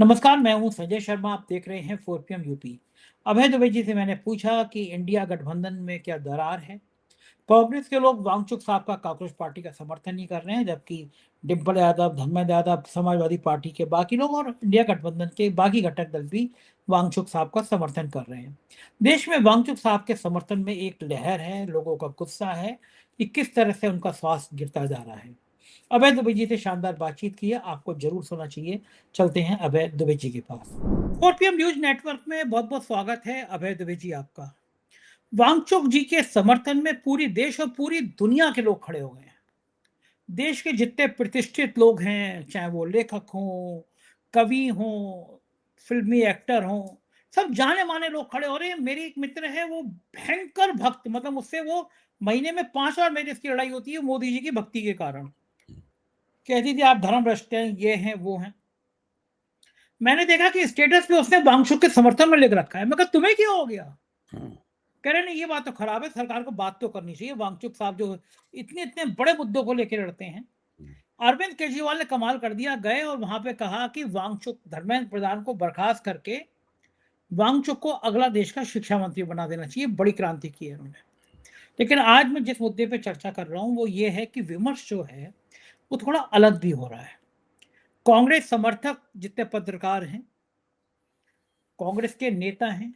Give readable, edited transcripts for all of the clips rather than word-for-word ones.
नमस्कार, मैं हूं संजय शर्मा। आप देख रहे हैं 4 PM यूपी। अभय दुबे जी से मैंने पूछा कि इंडिया गठबंधन में क्या दरार है। कांग्रेस के लोग वांगचुक साहब का कॉकरोच पार्टी का समर्थन नहीं कर रहे हैं, जबकि डिम्पल यादव, धर्मेंद्र यादव, समाजवादी पार्टी के बाकी लोग और इंडिया गठबंधन के बाकी घटक दल भी वांगचुक साहब का समर्थन कर रहे हैं। देश में वांगचुक साहब के समर्थन में एक लहर है, लोगों का गुस्सा है कि किस तरह से उनका स्वास्थ्य गिरता जा रहा है। अभय दुबे जी से शानदार बातचीत की है, आपको जरूर सुनना चाहिए। चलते हैं अभय दुबे जी के पास। 4 PM न्यूज नेटवर्क में बहुत बहुत स्वागत है अभय दुबे जी आपका। वांगचुक जी के समर्थन में पूरी देश और पूरी दुनिया के लोग खड़े हो गए हैं। देश के जितने प्रतिष्ठित लोग हैं, चाहे वो लेखक हों, कवि हों, फिल्मी एक्टर हों, सब जाने माने लोग खड़े हो रहे हैं। मेरी एक मित्र है, वो भयंकर भक्त, मतलब उससे वो महीने में 5 बार मेरी इसकी लड़ाई होती है मोदी जी की भक्ति के कारण। कहती थी आप धर्म भ्रष्ट हैं, ये हैं वो हैं। मैंने देखा कि स्टेटस पे उसने वांगचुक के समर्थन में लिख रखा है। मैं कहा तुम्हें क्या हो गया? कह रहे नहीं, ये बात तो खराब है, सरकार को बात तो करनी चाहिए। वांगचुक साहब जो इतने इतने बड़े मुद्दों को लेकर लड़ते हैं। अरविंद केजरीवाल ने कमाल कर दिया, गए और वहां पे कहा कि वांगचुक, धर्मेंद्र प्रधान को बर्खास्त करके वांगचुक को अगला देश का शिक्षा मंत्री बना देना चाहिए। बड़ी क्रांति की है उन्होंने। लेकिन आज मैं जिस मुद्दे पे चर्चा कर रहा हूं वो ये है कि विमर्श जो है वो थोड़ा अलग भी हो रहा है। कांग्रेस समर्थक जितने पत्रकार हैं, कांग्रेस के नेता हैं,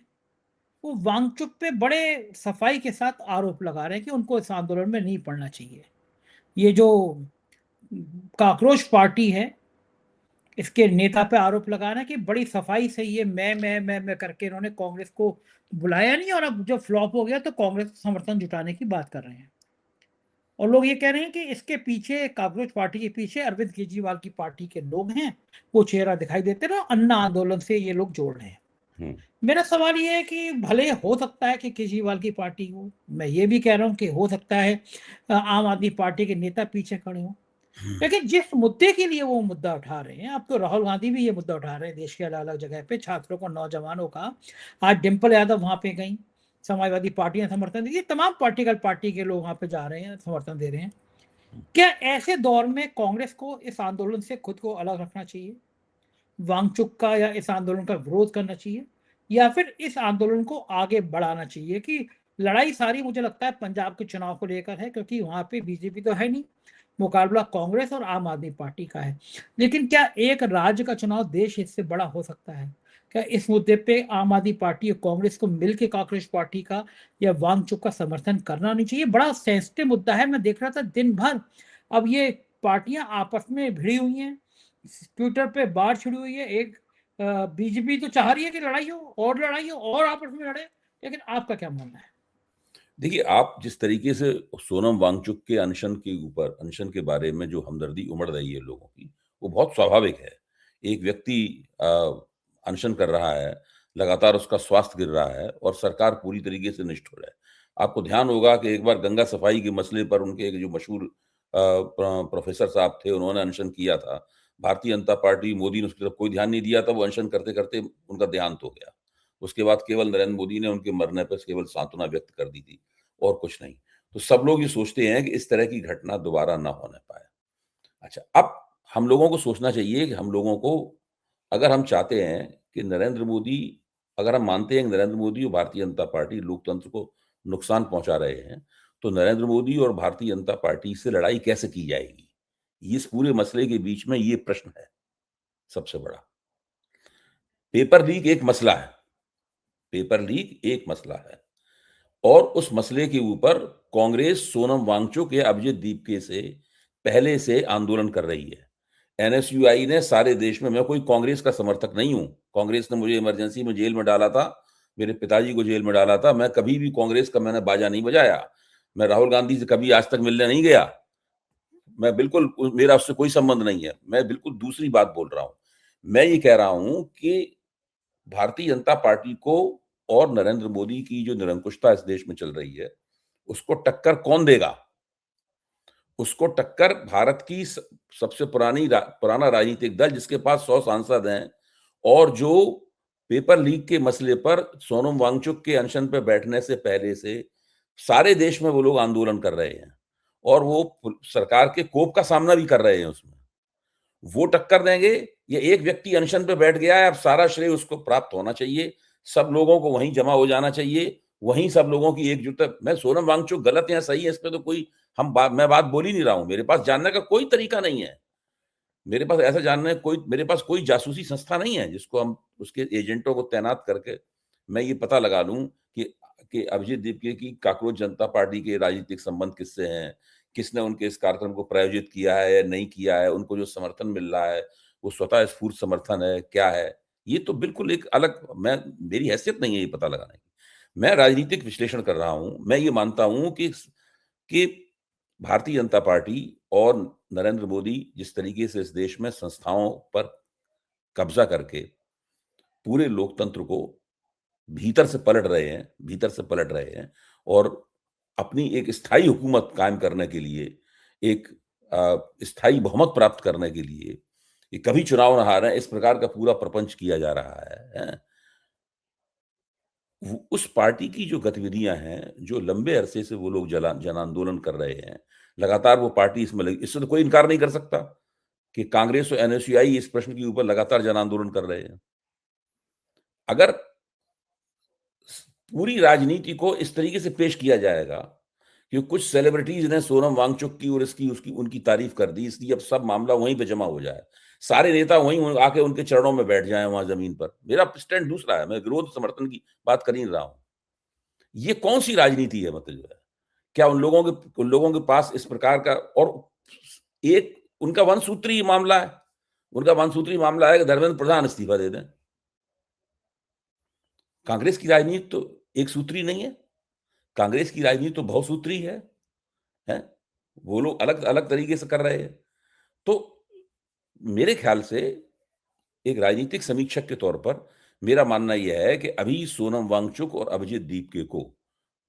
वो वांगचुक पे बड़े सफाई के साथ आरोप लगा रहे हैं कि उनको इस आंदोलन में नहीं पड़ना चाहिए। ये जो कॉकरोच पार्टी है, इसके नेता पे आरोप लगा रहे हैं कि बड़ी सफाई से ये मैं करके इन्होंने कांग्रेस को बुलाया नहीं, और अब जब फ्लॉप हो गया तो कांग्रेस को समर्थन जुटाने की बात कर रहे हैं। और लोग ये कह रहे हैं कि इसके पीछे, कॉकरोच पार्टी के पीछे अरविंद केजरीवाल की पार्टी के लोग हैं। वो चेहरा दिखाई देते ना, अन्ना आंदोलन से ये लोग जोड़ रहे हैं। मेरा सवाल ये है कि भले हो सकता है कि केजरीवाल की पार्टी हो, मैं ये भी कह रहा हूं कि हो सकता है आम आदमी पार्टी के नेता पीछे खड़े हों, लेकिन जिस मुद्दे के लिए वो मुद्दा उठा रहे हैं, अब तो राहुल गांधी भी ये मुद्दा उठा रहे हैं देश के अलग अलग जगह पे, छात्रों को, नौजवानों का। आज डिम्पल यादव वहां पे गई, समाजवादी पार्टी ने समर्थन दिया, तमाम पॉलिटिकल पार्टी के लोग वहां पे जा रहे हैं, समर्थन दे रहे हैं। क्या ऐसे दौर में कांग्रेस को इस आंदोलन से खुद को अलग रखना चाहिए, वांगचुक का, या इस आंदोलन का विरोध करना चाहिए, या फिर इस आंदोलन को आगे बढ़ाना चाहिए? कि लड़ाई सारी मुझे लगता है पंजाब के चुनाव को लेकर है, क्योंकि वहां पे बीजेपी तो है नहीं, मुकाबला कांग्रेस और आम आदमी पार्टी का है। लेकिन क्या एक राज्य का चुनाव देश हित से बड़ा हो सकता है? क्या इस मुद्दे पे आम आदमी पार्टी और कांग्रेस को मिलकर कॉकरोच पार्टी का या वांगचुक का समर्थन करना नहीं चाहिए? बड़ा सेंसिटिव मुद्दा है। मैं देख रहा था दिन भर अब ये पार्टियां आपस में भिड़ी हुई हैं, ट्विटर पे बाढ़ छिड़ी हुई है। एक बीजेपी तो चाह रही है कि लड़ाई हो और आपस में लड़े, लेकिन आपका क्या मानना है? देखिए, आप जिस तरीके से सोनम वांगचुक के अनशन के बारे में जो हमदर्दी उमड़ रही है लोगों की, वो बहुत स्वाभाविक है। एक व्यक्ति अ, अनशन कर रहा है, लगातार उसका स्वास्थ्य गिर रहा है और सरकार पूरी तरीके से निष्ठुर है। आपको ध्यान होगा कि एक बार गंगा सफाई के मसले पर उनके एक जो मशहूर प्रोफेसर साहब थे, उन्होंने अनशन किया था। भारतीय जनता पार्टी, मोदी ने उसकी तरफ कोई ध्यान नहीं दिया था, वो अनशन करते-करते उनका देहांत हो गया। उसके बाद केवल नरेंद्र मोदी ने उनके मरने पर केवल सांत्वना व्यक्त कर दी थी और कुछ नहीं। तो सब लोग ये सोचते हैं कि इस तरह की घटना दोबारा ना होने पाए। अच्छा, अब हम लोगों को सोचना चाहिए कि हम लोगों को, अगर हम चाहते हैं कि नरेंद्र मोदी, अगर हम मानते हैं कि नरेंद्र मोदी और भारतीय जनता पार्टी लोकतंत्र को नुकसान पहुंचा रहे हैं, तो नरेंद्र मोदी और भारतीय जनता पार्टी से लड़ाई कैसे की जाएगी? इस पूरे मसले के बीच में ये प्रश्न है सबसे बड़ा। पेपर लीक एक मसला है, पेपर लीक एक मसला है और उस मसले के ऊपर कांग्रेस सोनम वांगचुक या अभिजीत दीपके से पहले से आंदोलन कर रही है। एनएसयूआई ने सारे देश में, मैं कोई कांग्रेस का समर्थक नहीं हूं, कांग्रेस ने मुझे इमरजेंसी में जेल में डाला था, मेरे पिताजी को जेल में डाला था, मैं कभी भी कांग्रेस का मैंने बाजा नहीं बजाया। मैं राहुल गांधी से कभी आज तक मिलने नहीं गया। मैं बिल्कुल, मेरा उससे कोई संबंध नहीं है। मैं बिल्कुल दूसरी बात बोल रहा हूं। मैं ये कह रहा हूं कि भारतीय जनता पार्टी को और नरेंद्र मोदी की जो निरंकुशता इस देश में चल रही है, उसको टक्कर कौन देगा? उसको टक्कर भारत की सबसे पुराना राजनीतिक दल, जिसके पास 100 सांसद हैं और जो पेपर लीक के मसले पर सोनम वांगचुक के अनशन पे बैठने से पहले से सारे देश में वो लोग आंदोलन कर रहे हैं और वो सरकार के कोप का सामना भी कर रहे हैं उसमें। वो टक्कर देंगे ये एक व्यक्ति अनशन पे बैठ गया है, अब सारा श्रेय उसको प्राप्त होना चाहिए, सब लोगों को वहीं जमा हो जाना चाहिए, वहीं सब लोगों की एकजुटता। मैं सोनम वांगचुक गलत है या सही है, इस पे तो कोई मैं बात बोल ही नहीं रहा हूँ। मेरे पास जानने का कोई तरीका नहीं है। मेरे पास ऐसा जानने कोई मेरे पास कोई जासूसी संस्था नहीं है जिसको हम उसके एजेंटों को तैनात करके मैं ये पता लगा लूं कि अभिजीत दीपके की कांग्रेस जनता पार्टी के राजनीतिक संबंध किससे हैं, किसने उनके इस कार्यक्रम को प्रायोजित किया है या नहीं किया है, उनको जो समर्थन मिल रहा है वो स्वतः स्फूर्त समर्थन है क्या है। ये तो बिल्कुल एक अलग मेरी हैसियत नहीं है ये पता लगाने की। मैं राजनीतिक विश्लेषण कर रहा हूं। मैं ये मानता हूं कि भारतीय जनता पार्टी और नरेंद्र मोदी जिस तरीके से इस देश में संस्थाओं पर कब्जा करके पूरे लोकतंत्र को भीतर से पलट रहे हैं और अपनी एक स्थायी हुकूमत कायम करने के लिए, एक स्थायी बहुमत प्राप्त करने के लिए, ये कभी चुनाव ना हारें, इस प्रकार का पूरा प्रपंच किया जा रहा है। उस पार्टी की जो गतिविधियां हैं, जो लंबे अरसे से वो लोग जन आंदोलन कर रहे हैं, लगातार वो पार्टी इसमें लगी, इससे तो कोई इनकार नहीं कर सकता कि कांग्रेस और एनएसयूआई इस प्रश्न के ऊपर लगातार जन आंदोलन कर रहे हैं। अगर पूरी राजनीति को इस तरीके से पेश किया जाएगा कि कुछ सेलिब्रिटीज ने सोनम वांगचुक की और इसकी उसकी उनकी तारीफ कर दी, इसलिए अब सब मामला वहीं पे जमा हो जाए, सारे नेता वहीं आके उनके चरणों में बैठ जाएं वहां जमीन पर। मेरा स्टैंड दूसरा है, मैं विरोध समर्थन की बात कर ही रहा हूं। ये कौन सी राजनीति है? मतलब जो है, क्या उन लोगों के पास इस प्रकार का और एक उनका वन सूत्री मामला है। उनका वन सूत्री मामला है कि धर्मेंद्र प्रधान इस्तीफा दे दें। कांग्रेस की राजनीति तो एक सूत्री नहीं है, कांग्रेस की राजनीति तो बहुसूत्री है? वो लोग अलग अलग तरीके से कर रहे हैं। तो मेरे ख्याल से एक राजनीतिक समीक्षक के तौर पर मेरा मानना यह है कि अभी सोनम वांगचुक और अभिजीत दीपके को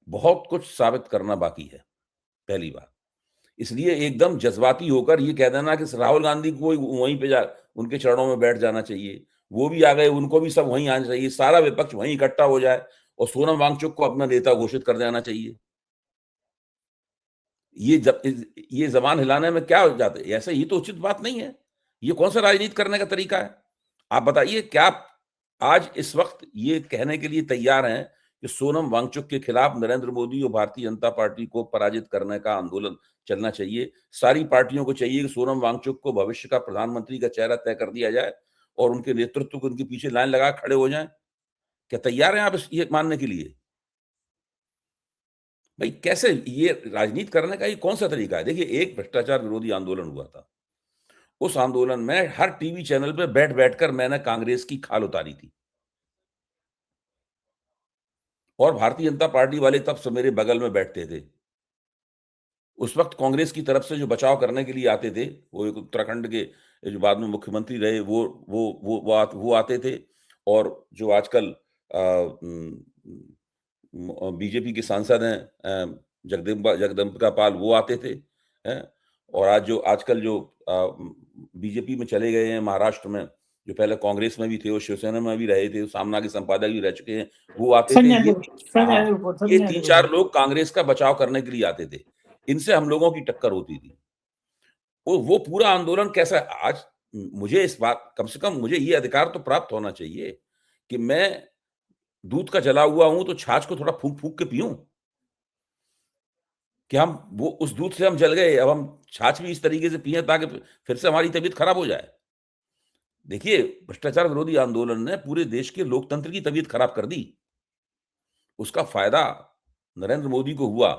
बहुत कुछ साबित करना बाकी है, पहली बात। इसलिए एकदम जज्बाती होकर ये कह देना कि राहुल गांधी को वहीं पे जा उनके चरणों में बैठ जाना चाहिए, वो भी आ गए, उनको भी सब वहीं आना चाहिए, सारा विपक्ष वहीं इकट्ठा हो जाए और सोनम वांगचुक को अपना नेता घोषित कर देना चाहिए। ये जबान हिलाने में क्या हो जाता है? ऐसा ये तो उचित बात नहीं है। ये कौन सा राजनीति करने का तरीका है? आप बताइए, क्या आप आज इस वक्त ये कहने के लिए तैयार हैं कि सोनम वांगचुक के खिलाफ नरेंद्र मोदी और भारतीय जनता पार्टी को पराजित करने का आंदोलन चलना चाहिए? सारी पार्टियों को चाहिए कि सोनम वांगचुक को भविष्य का प्रधानमंत्री का चेहरा तय कर दिया जाए और उनके नेतृत्व को उनके पीछे लाइन लगा खड़े हो जाएं। क्या तैयार हैं आप ये मानने के लिए? भाई, कैसे ये राजनीति करने का ये कौन सा तरीका है? देखिए, एक भ्रष्टाचार विरोधी आंदोलन हुआ था। उस आंदोलन में हर टीवी चैनल पे बैठ-बैठ कर मैंने कांग्रेस की खाल उतारी थी। और भारतीय जनता पार्टी वाले तब सब मेरे बगल में बैठते थे। उस वक़्त कांग्रेस की तरफ से जो बचाव करने के लिए आते थे, वो एक उत्तराखंड के जो बाद में मुख्यमंत्री रहे, वो आते थे। और जो आजकल बीजेपी के सांसद हैं, जगदम्बिका पाल, वो आते थे, हैं? और आजकल जो बीजेपी में चले गए हैं महाराष्ट्र में, जो पहले कांग्रेस में भी थे और शिवसेना में भी रहे थे, सामना के संपादक भी रह चुके हैं, वो आते थे। ये 3-4 लोग कांग्रेस का बचाव करने के लिए आते थे। इनसे हम लोगों की टक्कर होती थी। वो पूरा आंदोलन कैसा आज, मुझे इस बात, कम से कम मुझे ये अधिकार तो प्राप्त होना चाहिए कि मैं दूध का जला हुआ हूं तो छाछ को थोड़ा फूंक-फूंक के पीऊँ। कि हम वो उस दूध से हम जल गए, अब हम छाछ भी इस तरीके से पिएँ ताकि फिर से हमारी तबीयत खराब हो जाए। देखिए, भ्रष्टाचार विरोधी आंदोलन ने पूरे देश के लोकतंत्र की तबीयत खराब कर दी। उसका फ़ायदा नरेंद्र मोदी को हुआ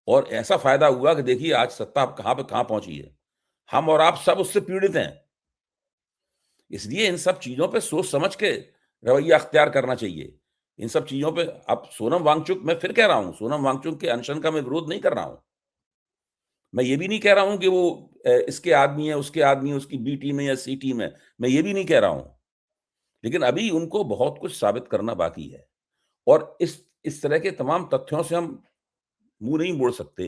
और ऐसा फ़ायदा हुआ कि देखिए आज सत्ता अब कहाँ पे कहाँ पहुँची है। हम और आप सब उससे पीड़ित हैं। इसलिए इन सब चीज़ों पे सोच समझ के रवैया अख्तियार करना चाहिए। इन सब चीज़ों पे अब सोनम वांगचुक, मैं फिर कह रहा हूँ, सोनम वांगचुक के अनशन का मैं विरोध नहीं कर रहा हूँ। मैं ये भी नहीं कह रहा हूँ कि वो इसके आदमी है, उसके आदमी है, उसकी बी टीम है या सी टीम है। मैं ये भी नहीं कह रहा हूँ। लेकिन अभी उनको बहुत कुछ साबित करना बाकी है और इस तरह के तमाम तथ्यों से हम मुँह नहीं मोड़ सकते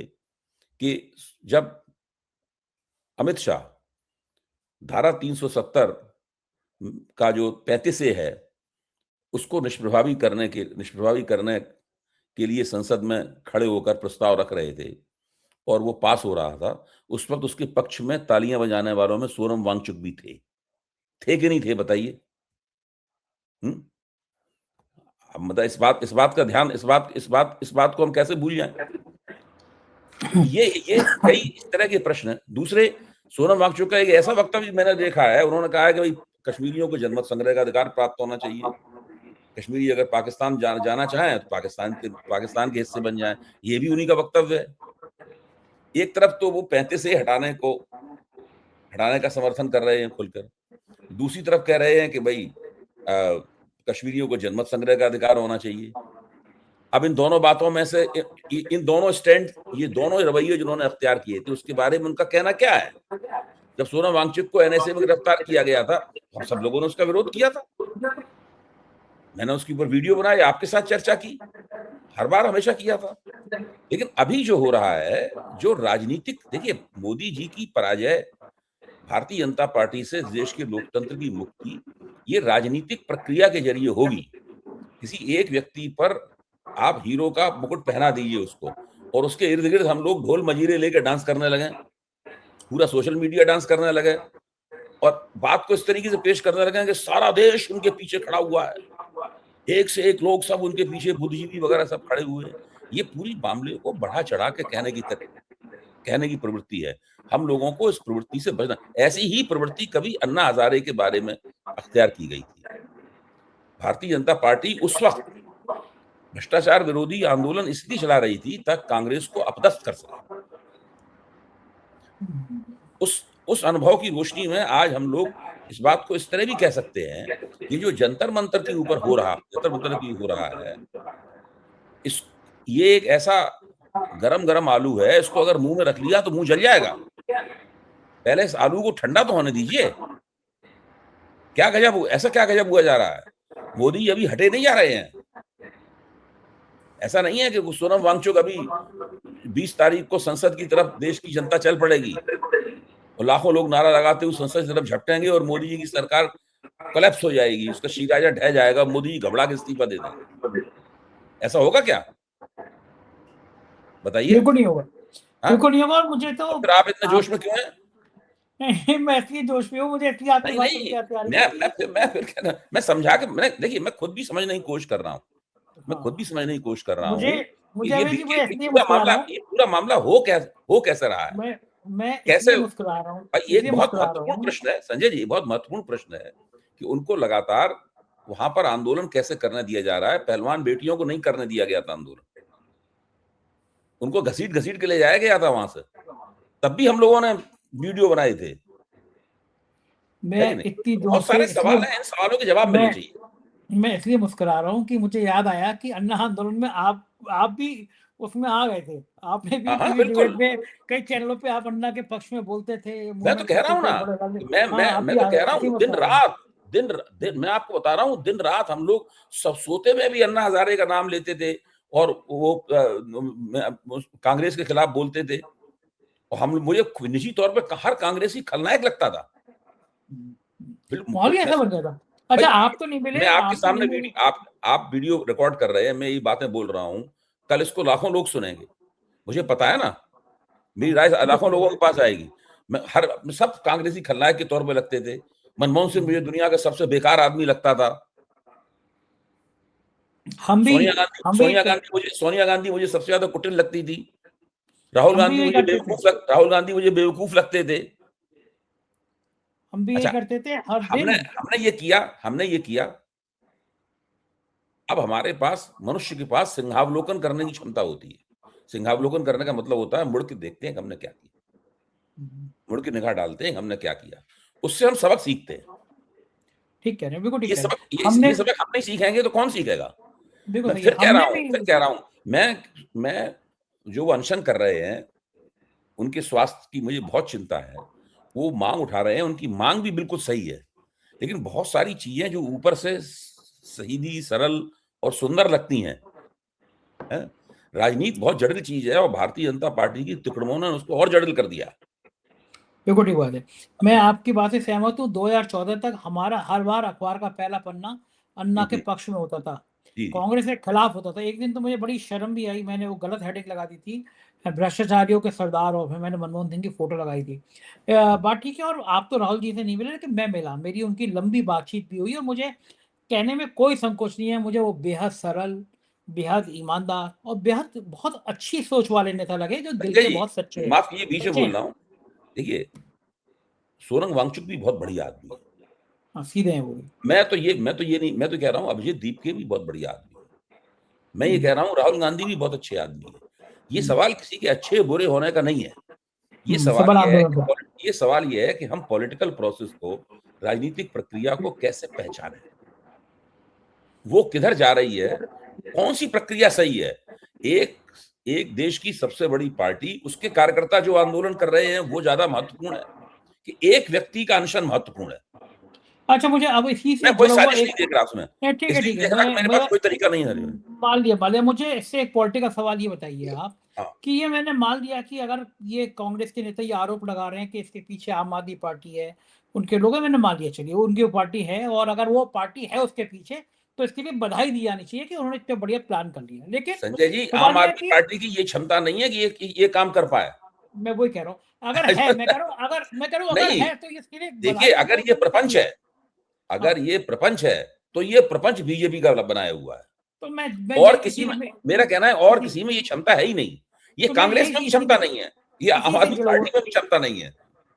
कि जब अमित शाह धारा 370 का जो 35 ए है, उसको निष्प्रभावी करने के लिए संसद में खड़े होकर प्रस्ताव रख रहे थे और वो पास हो रहा था, उस वक़्त उसके पक्ष में तालियाँ बजाने वालों में सोनम वांगचुक भी थे। थे कि नहीं थे बताइए? हुँ? अब मतलब इस बात का ध्यान इस बात को हम कैसे भूल जाएँ? तो ये कई इस तरह के प्रश्न। दूसरे, सोनम वांगचुक का एक ऐसा वक्तव्य मैंने देखा है, उन्होंने कहा है कि भई कश्मीरियों को जनमत संग्रह का अधिकार प्राप्त होना चाहिए। कश्मीरी अगर पाकिस्तान जाना चाहें तो पाकिस्तान के हिस्से बन जाएँ। ये भी उन्हीं का वक्तव्य है। एक तरफ तो वो 35 ए हटाने का समर्थन कर रहे हैं खुलकर। दूसरी तरफ कह रहे हैं कि भई अ, कश्मीरियों को जनमत संग्रह का अधिकार होना चाहिए। अब इन दोनों बातों में से इन दोनों स्टैंड, ये दोनों रवैये जिन्होंने अख्तियार किए थे, उसके बारे में उनका कहना क्या है? जब सोनम वांगचुक को एनएसए में गिरफ्तार किया गया था, हम सब लोगों ने उसका विरोध किया था। मैंने उसके ऊपर वीडियो बनाई, आपके साथ चर्चा की, हर बार हमेशा किया था। लेकिन अभी जो हो रहा है, जो राजनीतिक, देखिए, मोदी जी की पराजय, भारतीय जनता पार्टी से देश के लोकतंत्र की मुक्ति, ये राजनीतिक प्रक्रिया के ज़रिए होगी। किसी एक व्यक्ति पर आप हीरो का मुकुट पहना दीजिए उसको, और उसके इर्द-गिर्द हम लोग ढोल मंजीरे लेके डांस करने लगें, पूरा सोशल मीडिया डांस करने लगे, और बात को इस तरीके से पेश करने लगे कि सारा देश उनके पीछे खड़ा हुआ है। एक से एक लोग सब उनके पीछे, बुद्धिजीवी वगैरह सब खड़े हुए हैं। ये पूरी मामले को बढ़ा-चढ़ा के कहने की प्रवृत्ति है। हम लोगों को इस प्रवृत्ति से बचना। ऐसी ही प्रवृत्ति कभी अन्ना हज़ारे के बारे में अख्तियार की गई थी। भारतीय जनता पार्टी उस वक़्त भ्रष्टाचार विरोधी आंदोलन इसलिए चला रही थी ताकि कांग्रेस को अपदस्थ कर सके। उस अनुभव की रोशनी में आज हम लोग इस बात को इस तरह भी कह सकते हैं कि जो जंतर-मंतर के ऊपर जंतर-मंतर की हो रहा है, इस ये एक ऐसा गरम-गरम आलू है, इसको अगर मुँह में रख लिया तो मुँह जल जाएगा। पहले इस आलू को ठंडा तो होने दीजिए। ऐसा क्या गज़ब हुआ जा रहा है? मोदी अभी हटे नहीं जा रहे हैं। ऐसा नहीं है कि सोनम वांगचुक अभी 20 तारीख को संसद की तरफ देश की जनता चल पड़ेगी और लाखों लोग नारा लगाते हुए संसद की तरफ झपटेंगे और मोदी जी की सरकार कोलैप्स हो जाएगी, उसका शीराजा ढह जाएगा, मोदी जी घबरा के इस्तीफा दे देंगे। ऐसा होगा क्या? बताइए? बिल्कुल नहीं होगा, हाँ? बिल्कुल नहीं होगा। और मुझे तो तो फिर आप इतने जोश आप में क्यों हैं? मैं इसलिए जोश में हूँ, मुझे इसलिए आपकी नहीं, बात सुन के नहीं, हँसी आ रही है। मैं फिर कह रहा, मैं समझा के, देखिए, मैं खुद भी समझने की कोशिश कर रहा हूँ। मैं खुद भी हाँ, समझने की कोशिश कर रहा मुझे हूँ कि मुझे ये अभी जी देखिए, मैं इसलिए मुस्कुरा रहा हूँ, ये पूरा मामला हो कैसे रहा है? मैं मैं कैसे? इसलिए मुस्कुरा रहा हूँ, भाई, ये एक इसलिए बहुत मुस्कुरा रहा महत्वपूर्ण हूँ। प्रश्न है संजय जी, बहुत महत्वपूर्ण प्रश्न है कि उनको लगातार वहाँ पर आंदोलन कैसे करने दिया जा रहा है? पहलवान बेटियों को नहीं करने दिया गया था आंदोलन। उनको घसीट-घसीट के ले जाया गया था वहाँ से। तब भी हम लोगों ने वीडियो बनाए थे, है मैं कि नहीं? इतनी तो जोर बहुत से सारे इसलिए सवाल हैं, इन सवालों के जवाब मिलने मैं चाहिए। मैं इसलिए मुस्कुरा रहा हूँ कि मुझे याद आया कि अन्ना आंदोलन में आप भी उसमें आ गए थे। आपने भी हाँ, हाँ, टीवी डिबेट बिल्कुल। में कई चैनलों पे आप अन्ना के पक्ष में बोलते थे, मैं तो मूवमेंट कह रहा करते हूँ थे, ना बड़े कि वाले। हाँ, आप मैं भी तो आ कह गए थे, रहा इसलिए हूँ, मुस्कुरा रहा हूँ। मैं आपको बता रहा हूँ, दिन-रात हम लोग सब सोते में भी अन्ना हज़ारे का नाम लेते थे और वो कांग्रेस के खिलाफ बोलते थे, और मुझे निजी तौर पे हर कांग्रेसी खलनायक लगता था। हुँ, हुँ। बिल माहौल ही मैं ऐसा बन गया था। भाई, अच्छा, आप तो नहीं मैं मिले, आपके आप तो नहीं सामने मिले। आप वीडियो रिकॉर्ड कर रहे हैं, मैं ये बातें बोल रहा हूँ, कल इसको लाखों लोग सुनेंगे। मुझे पता है ना, मेरी हाँ, राय बिल्कुल लाखों सही लोगों बात के पास आएगी। सब कांग्रेसी खलनायक के तौर पे लगते थे। मनमोहन है। सिंह मुझे दुनिया का सबसे बेकार आदमी लगता था। हम भी हम भी क सोनिया गांधी मुझे सबसे ज़्यादा कुटिल लगती थी। हम भी यही करते थे। राहुल गांधी मुझे बेवकूफ़ लगते थे। हम भी यही अच्छा, करते थे हर दिन। हमने ये किया, अब हमारे पास, मनुष्य के पास सिंहावलोकन करने की क्षमता होती है। सिंहावलोकन करने का मतलब होता है मुड़ के देखते हैं कि हमने क्या किया। हुँ, मुड़ के निगाह डालते हैं कि हमने क्या किया। उससे हम सबक सीखते हैं। ठीक कह रहे हैं, बिल्कुल ठीक ये कह रहे सबक हैं। हमने ये सबक हम नहीं सीखेंगे तो कौन सीखेगा? बिल्कुल मैं सही है, फिर कह रहा हमने हूँ भी फिर कह रहा हूँ, मैं जो वो अनशन कर रहे हैं, उनके स्वास्थ्य की मुझे बहुत चिंता है। वो माँग उठा रहे हैं, उनकी माँग भी बिल्कुल सही है। लेकिन बहुत सारी चीज़ें जो ऊपर से सीधी, सरल और सुंदर लगती हैं? राजनीति बहुत जटिल चीज़ है और भारतीय जनता पार्टी की तिकड़मों ने उसको और जटिल कर दिया। बिल्कुल ठीक बात है। मैं आपकी बात से सहमत हूँ, 2014 तक हमारा हर बार अखबार का पहला पन्ना अन्ना के जी, पक्ष में होता था। जी, जी। कांग्रेस के खिलाफ होता था। एक दिन तो मुझे बड़ी शर्म भी आई, मैंने वो गलत हेडिंग लगा दी थी, भ्रष्टाचारियों के सरदार, और फिर मैंने मनमोहन सिंह की फोटो लगाई थी। हुँ। बात ठीक है, और आप तो राहुल जी से नहीं मिले, लेकिन मैं मिला, मेरी उनकी लंबी बातचीत भी हुई, और मुझे कहने में कोई संकोच नहीं है, मुझे वो बेहद सरल, बेहद ईमानदार और बेहद बहुत अच्छी सोच वाले नेता लगे, जो दिल संजय के जी, बहुत सच्चे हैं। माफ़ कीजिए बीच में सच्चे बोल हैं। रहा हूँ। देखिए, सोनम वांगचुक भी बहुत बढ़िया आदमी है। हाँ, सीधे हैं वो भी। मैं तो कह रहा हूँ अभिजीत दीपके भी बहुत बढ़िया आदमी है। मैं ये हुँ, कह रहा हूँ राहुल गांधी भी बहुत अच्छे आदमी हैं। ये हुँ, सवाल किसी के अच्छे-बुरे होने का नहीं है। सबल आंदोलन पर। ये सवाल ये है कि हम पॉलिटिकल प्रोसेस को, राजनीतिक प्रक्रिया को कैसे पहचानें? वो किधर जा रही है? कौन-सी प्रक्रिया सही है? एक एक देश की सबसे बड़ी पार्टी, उसके कार्यकर्ता जो आंदोलन कर रहे हैं, वो ज़्यादा महत्वपूर्ण है कि एक व्यक्ति का अनशन महत्वपूर्ण है। अच्छा, मुझे अब इसी से मैं कोई जुड़ा हुआ साजिश नहीं एक, देख रहा उसमें। नहीं, इसलिए ठीक है, देख रहा कि मैं मेरे पास मेरा कोई तरीका नहीं है। मान लिया, मुझे इससे एक पॉलिटिकल सवाल ये बताइए आप, हाँ, कि ये मैंने मान लिया कि अगर ये कांग्रेस के नेता ये आरोप लगा रहे हैं कि इसके पीछे आम आदमी पार्टी है, उनके लोग हैं, मैंने मान लिया, चलिए उनकी वो पार्टी है, और अगर वो पार्टी है उसके पीछे, तो इसके लिए बधाई दी जानी चाहिए कि उन्होंने इतना बढ़िया प्लान कर लिया। लेकिन संजय जी, आम सवाल ये है आदमी कि, पार्टी की ये क्षमता नहीं है कि ये काम कर पाए। मैं वही कह रहा हूँ, अगर है, मैं कह रहा हूँ अगर नहीं, है, तो इसके लिए देखिए बधाई हमको उन्होंने करनी है। हाँ, अगर ये प्रपंच है, तो ये प्रपंच बीजेपी का बनाया हुआ है। तो मैं और यही किसी में इसीलिए मैं मेरा कहना है और इसी किसी में ये क्षमता है ही नहीं। ये तो मैं कांग्रेस में यही भी क्षमता नहीं है। ये आम इसी से आदमी जुड़ा हुआ पार्टी में भी क्षमता नहीं है।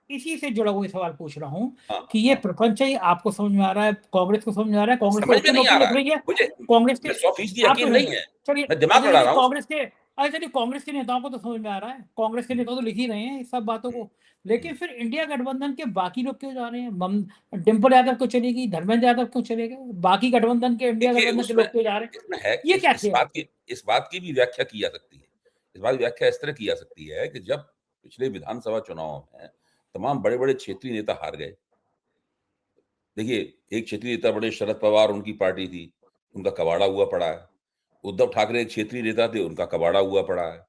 इसी से जुड़ा हुआ ये सवाल पूछ रहा हूँ, हाँ, कि ये हाँ। प्रपंच है, ये आपको समझ में आ रहा है, कांग्रेस को समझ में आ रहा है, कांग्रेस को समझ में ओपन नहीं आ ओपन रहा लिख है। रही है, मुझे कांग्रेस के, मुझे 100% आप तो यकीन समझ नहीं में, है। चलिए, मैं दिमाग अच्छा लड़ा चलिए रहा हूँ। कांग्रेस के नेताओं को तो समझ में आ रहा है, कांग्रेस के नेता तो लिख ही रहे हैं इस सब बातों हुँ, को, लेकिन हुँ। फिर इंडिया गठबंधन के बाकी लोग क्यों जा रहे हैं? डिम्पल यादव क्यों चली गई, धर्मेंद्र यादव क्यों चले गए, बाकी गठबंधन के, इंडिया देखिए गठबंधन के उसमें लोग क्यों जा रहे हैं? इसमें है ये क्या खेल है? इस बात की भी व्याख्या की जा सकती है। इस बात की व्याख्या इस तरह की जा सकती है कि जब पिछले विधानसभा चुनाव में तमाम बड़े-बड़े क्षेत्रीय नेता हार गए। देखिए, एक क्षेत्रीय नेता बड़े शरद पवार उनकी पार्टी थी, उनका कबाड़ा हुआ पड़ा है। उद्धव ठाकरे एक क्षेत्रीय नेता थे, उनका कबाड़ा हुआ पड़ा है।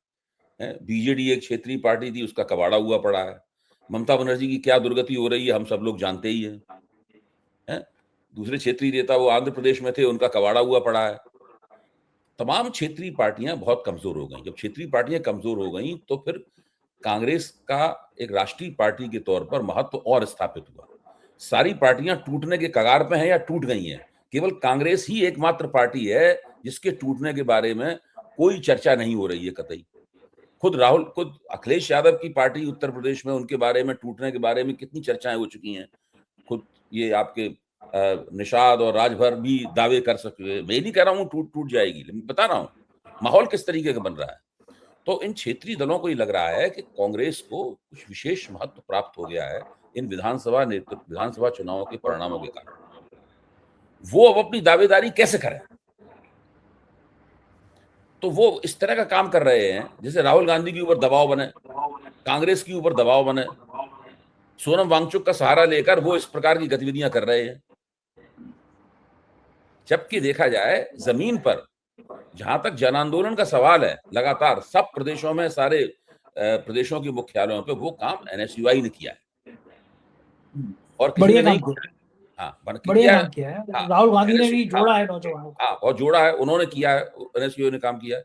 हैं? बीजेडी एक क्षेत्रीय पार्टी थी, उसका कबाड़ा हुआ पड़ा है। ममता बनर्जी की क्या दुर्गति हो रही है, हम सब लोग जानते ही हैं। हैं? दूसरे क्षेत्रीय नेता वो आंध्र प्रदेश में थे, उनका कबाड़ा हुआ पड़ा है। तमाम क्षेत्रीय पार्टियाँ बहुत कमज़ोर हो गईं। जब क्षेत्रीय पार्टियाँ कमज़ोर हो गईं, तो फिर कांग्रेस का एक राष्ट्रीय पार्टी के तौर पर महत्व और स्थापित हुआ। सारी पार्टियाँ टूटने के कगार पे हैं या टूट गई हैं। केवल कांग्रेस ही एकमात्र पार्टी है, जिसके टूटने के बारे में कोई चर्चा नहीं हो रही है कतई। खुद अखिलेश यादव की पार्टी उत्तर प्रदेश में उनके बारे में टूटने के बारे में कितनी चर्चाएँ हो चुकी हैं। खुद ये आपके निषाद और राजभर भी दावे कर सके। मैं ये नहीं कह रहा हूँ टूट जाएगी, लेकिन बता रहा हूँ, माहौल किस तरीके का बन रहा है। तो इन क्षेत्रीय दलों को ये लग रहा है कि कांग्रेस को कुछ विशेष महत्व प्राप्त हो गया है, इन विधानसभा चुनावों के परिणामों के कारण। वो अब अपनी दावेदारी कैसे करें? तो वो इस तरह का काम कर रहे हैं, जैसे राहुल गांधी के ऊपर दबाव बने, कांग्रेस के ऊपर दबाव बने, सोनम वांगचुक का सहारा लेकर वो इस प्रकार की गतिविधियां कर रहे हैं। जबकि देखा जाए जमीन पर जहां तक जन आंदोलन का सवाल है, लगातार सब प्रदेशों में सारे प्रदेशों के मुख्यालयों पे वो काम एनएसयूआई ने किया है और किसी बढ़िया ने नहीं काम किया किया, है। हाँ, बन के बढ़िया किया है। काम किया है, हाँ, राहुल गांधी ने एनएसयू भी हाँ, जोड़ा है नौजवानों को। हाँ, बहुत जोड़ा है, उन्होंने किया है, एनएसयू ने काम किया है।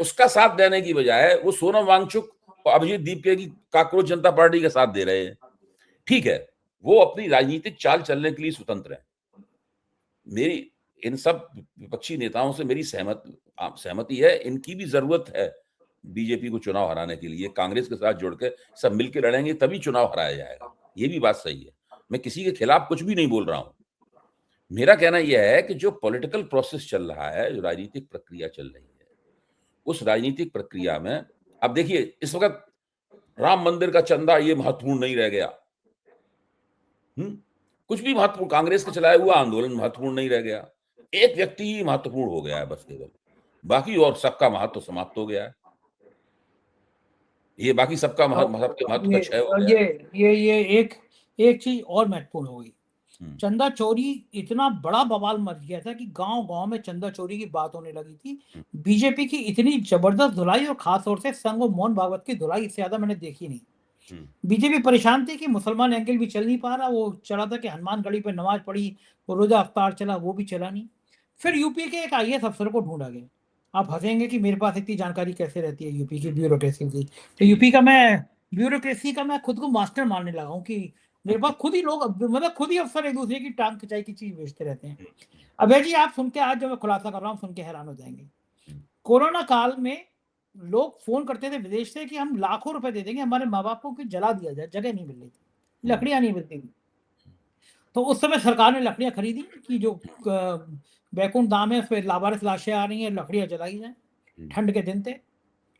उसका साथ देने की बजाय वो सोनम वांगचुक और अभिजीत दीपके की कांग्रेस जनता पार्टी का साथ दे रहे हैं। ठीक है, वो अपनी राजनीतिक चाल चलने के लिए स्वतंत्र हैं। मेरी इन सब विपक्षी नेताओं से मेरी सहमति है, इनकी भी ज़रूरत है बीजेपी को चुनाव हराने के लिए। कांग्रेस के साथ जुड़ के सब मिल के लड़ेंगे तभी चुनाव हराया जाएगा। ये भी बात सही है। मैं किसी के खिलाफ कुछ भी नहीं बोल रहा हूँ। मेरा कहना यह है कि जो पॉलिटिकल प्रोसेस चल रहा है, जो राजनीतिक प्रक्रिया चल रही है, उस राजनीतिक प्रक्रिया में अब देखिए इस वक़्त राम मंदिर का चंदा ये महत्वपूर्ण नहीं रह गया। हुँ? कुछ भी महत्वपूर्ण कांग्रेस का चलाया हुआ आंदोलन महत्वपूर्ण नहीं रह गया। एक व्यक्ति ही महत्वपूर्ण हो गया है बस केवल। बाकी और सबका महत्व समाप्त हो गया है। ये बाकी सबके महत्व का ये क्षय हो गया है। ये एक एक चीज और महत्वपूर्ण हो गई, हुँ, चंदा चोरी, इतना बड़ा बवाल मच गया था कि गांव-गांव में चंदा चोरी की बात होने लगी थी। हुँ, बीजेपी की इतनी जबरदस्त धुलाई, और खास तौर से संग और मोहन भागवत की धुलाई इससे ज़्यादा मैंने देखी नहीं। हुँ, बीजेपी परेशान थी कि मुसलमान एंगल भी चल नहीं पा रहा, वो चला था कि हनुमानगढ़ी पे नमाज़ पढ़ी, वो रोज़ा अफ्तार चला, वो भी चला नहीं। फिर यूपी के एक आईएएस अफसर को ढूंढा गया। आप हंसेंगे कि मेरे पास इतनी जानकारी कैसे रहती है यूपी की ब्यूरोक्रेसी की। तो यूपी का मैं ब्यूरोक्रेसी का मैं खुद को मास्टर मानने लगा हूँ कि मेरे पास खुद ही लोग, मतलब खुद ही अफसर एक दूसरे की टांग खिंचाई की चीज बेचते रहते हैं। अभय जी, आप सुन के, आज जो मैं खुलासा कर रहा हूँ सुन के हैरान हो जाएंगे। कोरोना काल में लोग फोन करते थे विदेश से कि हम लाखों रुपए दे देंगे, हमारे माँ बाप को कि जला दिया जाए, जगह नहीं मिल रही थी, लकड़ियां नहीं मिलती थी। तो उस समय सरकार ने लकड़ियां खरीदी कि जो बैकुंठ धाम है उस पर लावारिस लाशें आ रही हैं, लकड़ियां जलाई जाए। ठंड के दिन थे,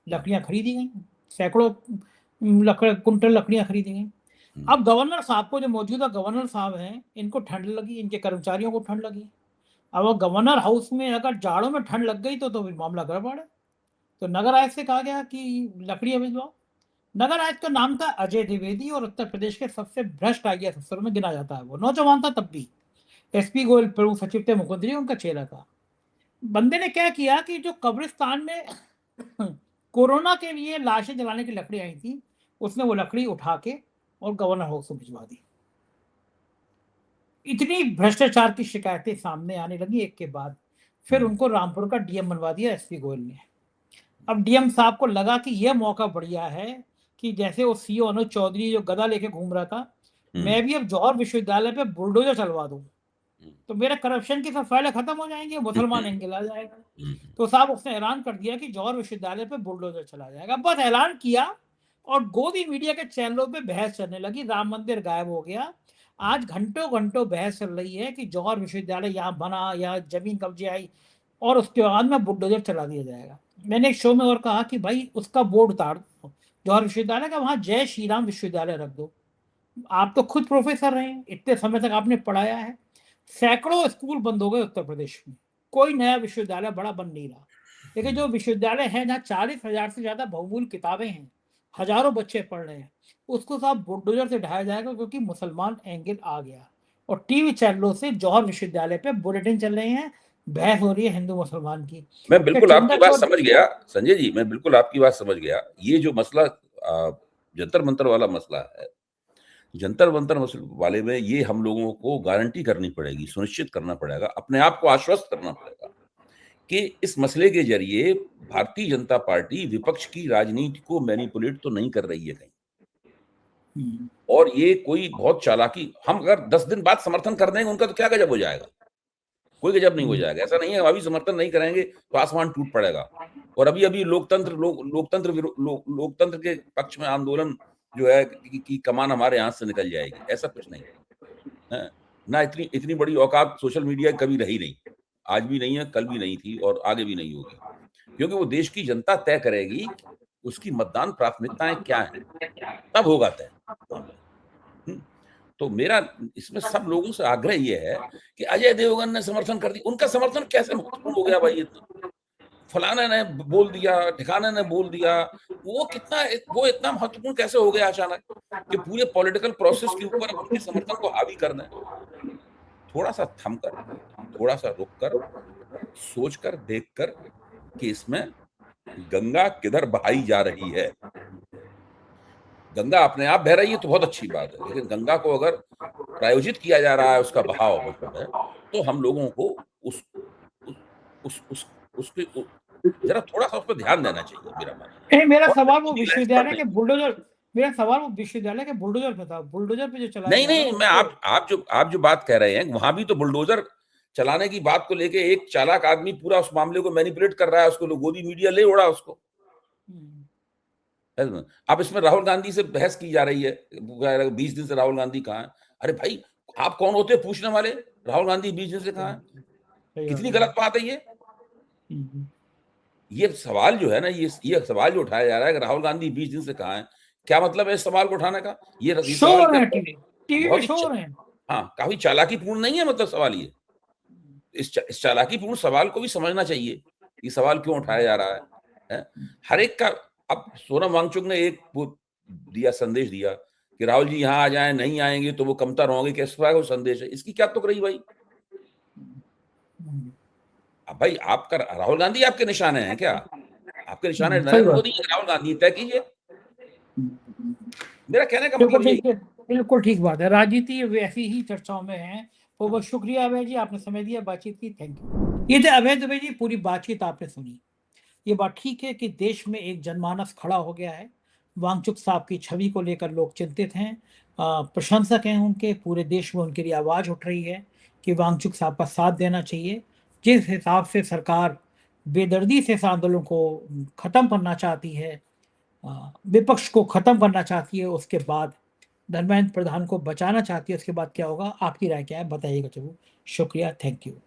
लकड़ियां खरीदी गई, सैकड़ों कुंटल लकड़ियां खरीदी गई। अब गवर्नर साहब को, जो मौजूदा गवर्नर साहब हैं, इनको ठंड लगी, इनके कर्मचारियों को ठंड लगी। अब वो गवर्नर हाउस में अगर जाड़ों में ठंड लग गई तो फिर मामला गड़बड़ है। तो नगर आयुक्त से कहा गया कि लकड़ियां भिजवाओ। नगर आयुक्त का नाम था अजय द्विवेदी और उत्तर प्रदेश के सबसे भ्रष्ट आईएएस अफसरों में गिना जाता है। वो नौजवान था तब भी, एसपी गोयल प्रमुख सचिव थे, मुख्यमंत्री उनका चेहरा था। बंदे ने क्या किया कि जो कब्रिस्तान में कोरोना के लिए लाशें जलाने की लकड़ी आई थी, उसने वो लकड़ी उठा के और गवर्नर हाउस को भिजवा दी। इतनी भ्रष्टाचार की शिकायतें सामने आने लगी एक के बाद। फिर उनको रामपुर का डीएम बनवा दिया एसपी गोयल ने। अब डीएम साहब को लगा कि यह मौका बढ़िया है कि जैसे वो सीओ अनुज चौधरी जो गदा लेके घूम रहा था, मैं भी अब जौहर विश्वविद्यालय पे बुलडोजर चलवा दूं, तो मेरे करप्शन की सब फाइलें खत्म हो जाएंगी, मुसलमान एंगल आ जाएगा। तो साहब उसने ऐलान कर दिया कि जौहर विश्वविद्यालय पे बुलडोजर चला जाएगा। बस ऐलान किया और गोदी मीडिया के चैनलों पे बहस चलने लगी, राम मंदिर गायब हो गया। आज घंटों घंटों बहस चल रही है कि जौहर विश्वविद्यालय यहाँ बना, यहाँ जमीन कब्जे आई और उसके बाद में बुलडोजर चला दिया जाएगा। मैंने एक शो में और कहा कि भाई उसका बोर्ड उतार दो जौहर विश्वविद्यालय का, वहां जय श्री राम विश्वविद्यालय रख दो। आप तो खुद प्रोफेसर रहे हैं, इतने समय तक आपने पढ़ाया है। सैकड़ों स्कूल बंद हो गए उत्तर प्रदेश में, कोई नया विश्वविद्यालय बड़ा बन नहीं रहा। लेकिन जो विश्वविद्यालय है जहाँ 40,000 से ज्यादा बहुमूल्य किताबें हैं, हजारों बच्चे पढ़ रहे हैं, उसको साहब बुलडोजर से ढाया जाएगा क्योंकि मुसलमान एंगल आ गया। और टीवी चैनलों से जौहर विश्वविद्यालय पे बुलेटिन चल रहे हैं, बहस हो रही है हिंदू मुसलमान की। मैं बिल्कुल आपकी बात चंद्रचूड़ समझ गया संजय जी, मैं बिल्कुल आपकी बात समझ गया। ये जो मसला जंतर मंतर वाला मसला है, जंतर मंतर वाले में ये हम लोगों को गारंटी करनी पड़ेगी, सुनिश्चित करना पड़ेगा, अपने आप को आश्वस्त करना पड़ेगा कि इस मसले के जरिए भारतीय जनता पार्टी विपक्ष की राजनीति को मैनिपुलेट तो नहीं कर रही है कहीं। और ये कोई बहुत चालाकी, हम अगर 10 दिन बाद समर्थन कर देंगे उनका तो क्या गजब हो जाएगा, कोई गजब नहीं हो जाएगा। ऐसा नहीं है अभी समर्थन नहीं करेंगे तो आसमान टूट पड़ेगा। और अभी लोकतंत्र के पक्ष में आंदोलन जो है कि कमान हमारे हाथ से निकल जाएगी, ऐसा कुछ नहीं है। ना इतनी इतनी बड़ी औकात सोशल मीडिया कभी रही नहीं, आज भी नहीं है, कल भी नहीं थी और आगे भी नहीं होगी, क्योंकि वो देश की जनता तय करेगी उसकी मतदान प्राथमिकताएं क्या हैं, तब होगा तय। तो मेरा इसमें सब लोगों से आग्रह ये है कि अजय देवगन ने समर्थन कर दिया, उनका समर्थन कैसे महत्वपूर्ण हो गया भाई इतना? फलाने ने बोल दिया, ठिकाने ने बोल दिया, वो इतना महत्वपूर्ण कैसे हो गया अचानक कि पूरे पॉलिटिकल प्रोसेस के ऊपर उनके समर्थन को हावी कर दें? थोड़ा सा थमकर, थोड़ा सा रुककर, सोचकर, देखकर कि इसमें गंगा किधर बहाई जा रही है। गंगा अपने आप बह रही है तो बहुत अच्छी बात है, लेकिन गंगा को अगर प्रायोजित किया जा रहा है उसका बहाव मतलब है, तो हम लोगों को उसपे जरा थोड़ा-सा उस पे ध्यान देना चाहिए, मेरा मानना है। नहीं, मेरा और सवाल वो सीधी बहस पर विश्वविद्यालय के नहीं। बुलडोजर, मेरा सवाल वो विश्वविद्यालय के बुलडोजर पे था, बुलडोजर पे जो चलाया नहीं, जा रहा नहीं, है मैं उसको। आप जो बात कह रहे हैं, वहाँ भी तो बुलडोज़र चलाने की बात को लेके एक चालाक आदमी पूरा उस मामले को मैनिपुलेट कर रहा है, उसको गोदी मीडिया ले उड़ा उसको। है ना? अब इसमें राहुल गांधी से बहस की जा रही है, 20 दिन से राहुल गांधी कहाँ हैं? अरे भाई, आप कौन होते हैं पूछने वाले? राहुल गांधी 20 दिन से कहाँ हैं? सही बात कितनी है। गलत बात है ये। ये सवाल जो है ना, ये सवाल जो उठाया जा रहा है कि राहुल गांधी 20 दिन से कहाँ हैं? क्या मतलब है इस सवाल को उठाने का? ये शो सवाल हो रहे क्या हैं टीवी, टीवी पे बहुत ही शो हो रहे हैं। हाँ, काफ़ी चालाकीपूर्ण नहीं है मतलब सवाल ये। इस चालाकीपूर्ण सवाल को भी समझना चाहिए, ये सवाल क्यों उठाया जा रहा है, हैं? हर एक का अब सोनम वांगचुक ने एक वो दिया संदेश दिया कि राहुल जी यहाँ आ जाएँ, नहीं आएँगे तो वो कमतर होंगे, किस प्रकार का वो संदेश है? इसकी क्या तुक रही भाई? अब भाई आपका राहुल गांधी आपके निशाने हैं क्या? आपके निशाने सही नरेंद्र बात। मोदी या राहुल गांधी? तय कीजिए। मेरा कहने का बिल्कुल मतलब यही ठीक है, बिल्कुल ठीक बात है। राजनीति वैसी ही चर्चाओं में है। तो बहुत शुक्रिया अभय जी, आपने समय दिया, बातचीत की। Thank you. ये थे अभय दुबे जी, पूरी बातचीत आपने सुनी। ये बात ठीक है कि देश में एक जनमानस खड़ा हो गया है। वांगचुक साहब की छवि को लेकर लोग चिंतित हैं। प्रशंसक हैं उनके, पूरे देश में उनके लिए आवाज़ उठ रही है कि वांगचुक साहब का साथ देना चाहिए। जिस हिसाब से सरकार बेदर्दी से इस आंदोलन को ख़त्म करना चाहती है, विपक्ष को ख़त्म करना चाहती है, उसके बाद धर्मेंद्र प्रधान को बचाना चाहती है, उसके बाद क्या होगा? आपकी राय क्या है? बताइएगा ज़रूर। शुक्रिया, थैंक यू।